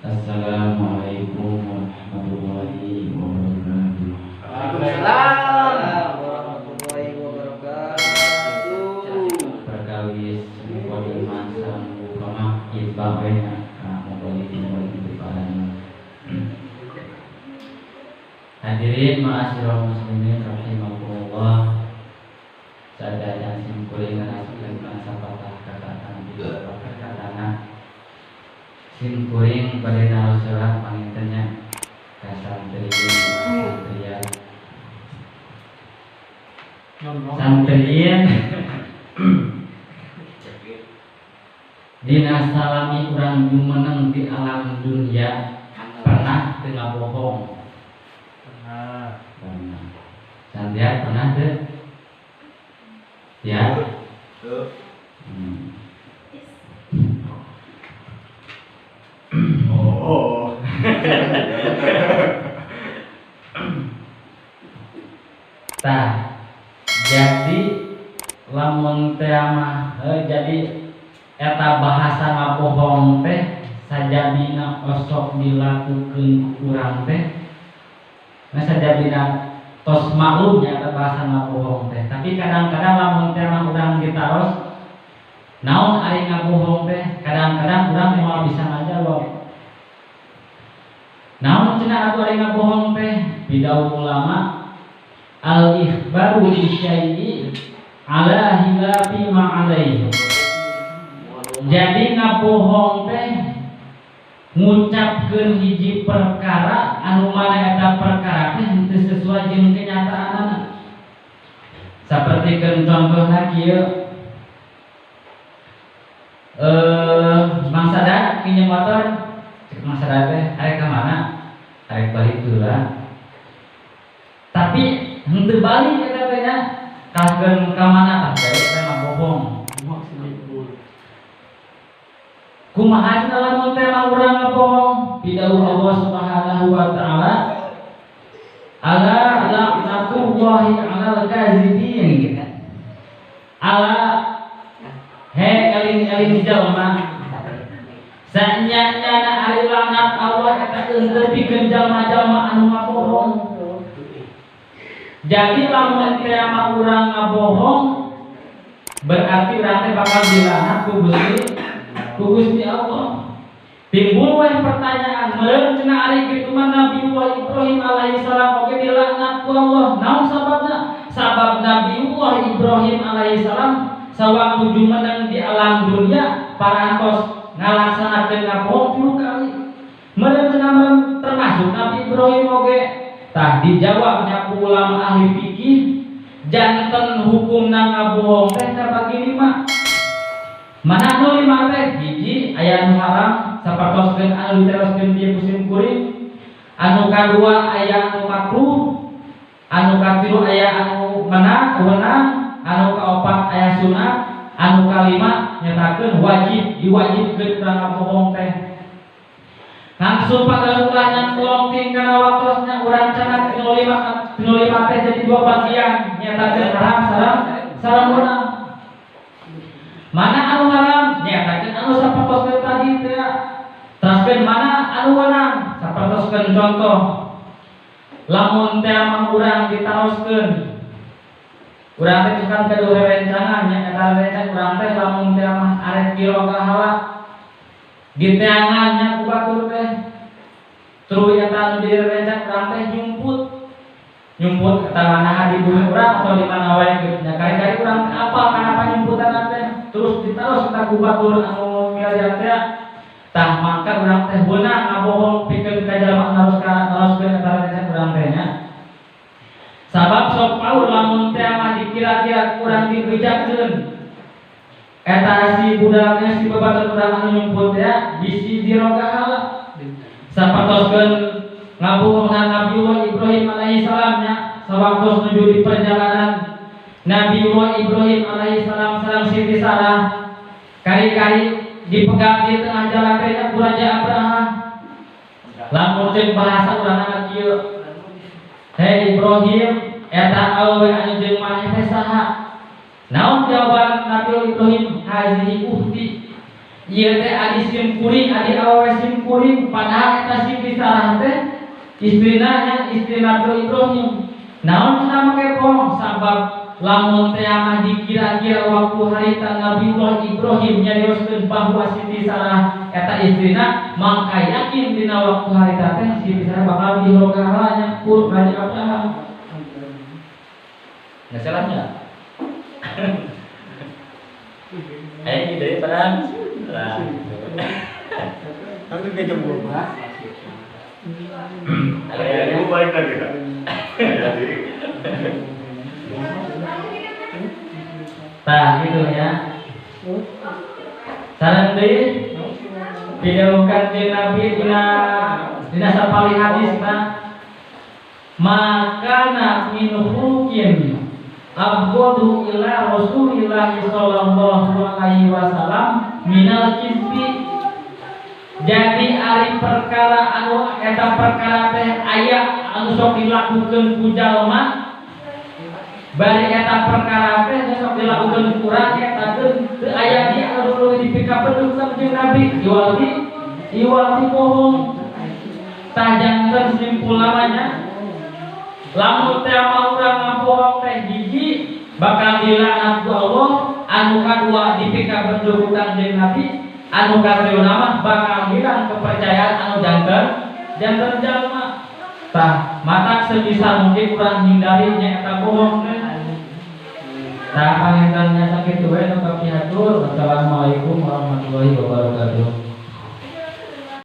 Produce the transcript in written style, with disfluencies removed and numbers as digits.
Assalamualaikum warahmatullahi wabarakatuh. Waalaikumsalam warahmatullahi wabarakatuh. Perkawis kode masa kama ibabena kamu paling. Hadirin ma'asyiral muslimin rahimakumullah. Sadaya sing kuring ngasikeun sapatah kata-kata di kata-kata sim kuring pada narusalah pangintennya kasantriyan santriyan dina salami urang jumeneng di alam dunia pernah tengah bohong pernah santrian pernah deh ya Oh. Tah, jadi lamun teh mah jadi eta bahasa ngabohong teh sajadina osok dilakukeun urang teh. Sajadina tos maklumnya eta bahasa ngabohong teh. Tapi kadang-kadang lamun teh mah urang ditaros naon ari ngabohong teh, kadang-kadang urang moal bisa ngajawab. Namun cenah atuh ari ngabohong teh bidau ulama al-ikhbaru bi syai'i ala hilafi ma alaihi. Jadi ngabohong teh ngucapkeun hiji perkara anu mana eta perkara teh henteu sesuai jeung kenyataanna. Sapertikeun contohna kieu Mang Sadat pinjem motor, cek Mang Sadat teh arek ka mana? Arek balik heula. Tapi henteu balik eta teh nya. Kaskeun ka mana tah bae teh ngabohong. Kumaha cenah lamun teh mah urang ngabohong? Bidauh Allah Subhanahu wa taala ala la'natullahi 'alal kadzibin gitu. Ala eling jalma sanyana ari laknat Allah eta teu pikeun jalma-jalma anu ngabohong. Jadi lamun teh mah urang ngabohong berarti urang teh bakal dilaknat ku Gusti Allah. Timbul we pertanyaan, meureun cenah ari kitu mah Nabiullah Ibrahim alaihi salam oge dilaknat ku Allah. Naon sababna? Sabab Nabiullah Ibrahim alaihi salam sawaktu jumeneng di alam dunia parantos ngalaksanakeun ngabohong 3 kali. Meureun cenah termasuk Nabi Ibrahim oge tah dijawabnya ku ulama ahli fikih janten hukumna ngabohong teh kabagi 5. Mana anu 5 teh? Hiji aya anu haram sapertoskeun anu diteroskeun di musim kuring. Anu kadua aya anu makruh. Anu katilu aya anu wenang. Anu kaopat aya sunat, anu kalima nyatakeun wajib diwajibkeun urang ngabohong teh. Langsung pada ulahna kelongting kana waktosna urang cenah tinu lima teh jadi 2 bagian nyatakeun haram sareng wenang. Mana anu haram nyatakeun anu sapertoskeun tadi teh. Teruskeun mana anu wenang sapertoskeun contoh. Lamun teh mah urang ditaroskeun urang teh bukan kudu rerencangan nya eta rerencangan urang teh lamun teh mah arek kilo kahala diteangan nya ku batur teh tuluy eta anu jadi rerencangan urang teh nyumput eta mana di bumi urang atau di mana wae gitu nya kari-kari urang teh apal kana panyumputan teh terus ditaros eta ku batur anu miliar teh tah mangka urang teh beunang ngabohong pikeun ka jalma naroskeun eta rerencangan urang teh nya. Sabab sok paul lamun teh mah dikira-kira kurang dibejakeun. Eta si budaknya si babatur urang anu nyumput ya bisi dirogahala. Sapertoskeun ngabohongna Nabiullah Ibrahim alaihi salam nya sawaktu nuju di perjalanan Nabiullah Ibrahim alaihi salam sareng Siti Sarah kari-kari dipegang di tengah jalan teh ku Raja Abraham. Lamun ceuk bahasa urang kieu Hei Ibrahim, eta awewe anu jeung maneh teh saha? Naon jawaban Nabi Ibrahim? Hazihi uhti. ieu teh adi simkuring adi awewe simkuring padahal eta si Sarah teh istrina nya istrina Ibrahim. Naon cenah make bohong sabab lamun teh mah dikira-kira waktu harita Nabiullah Ibrahim nyarioskeun bahwa Siti Sarah eta istrina mangka yakin dina waktu harita teh Siti Sarah bakal dirogaha nyakur Raja Abraham. Nggak salahnya. Dari perang. Tapi dia jemput Mas. Ibu baik lagi Kak. Jadi Nah gitu ya. Sareng deui didawuhkan di Nabi dina sapali hadisna maka min hukin abghadu ila Rasulillah sallallahu alaihi wasallam minal kizbi. Jadi ari perkara anu eta perkara teh aya anu sok dilakukeun ku jalma bari eta perkara teh sok dilakukeun ku urang eta teu aya di anu dipikapeun sama jeung Nabi iwalti bohong. Tah janten simpul namanya lamun teh mau urang ngabohong teh hiji bakal dilaknat ku Allah, anu kadua dipikapeun ku Kanjeng Nabi, anu katriuna mah bakal hilang kepercayaan anu janten jalma. Tah matak sebisa mungkin urang hindari nya eta bohong teh. Tah pangintennya sakitu we nu kapihatur. Wassalamualaikum warahmatullahi wabarakatuh.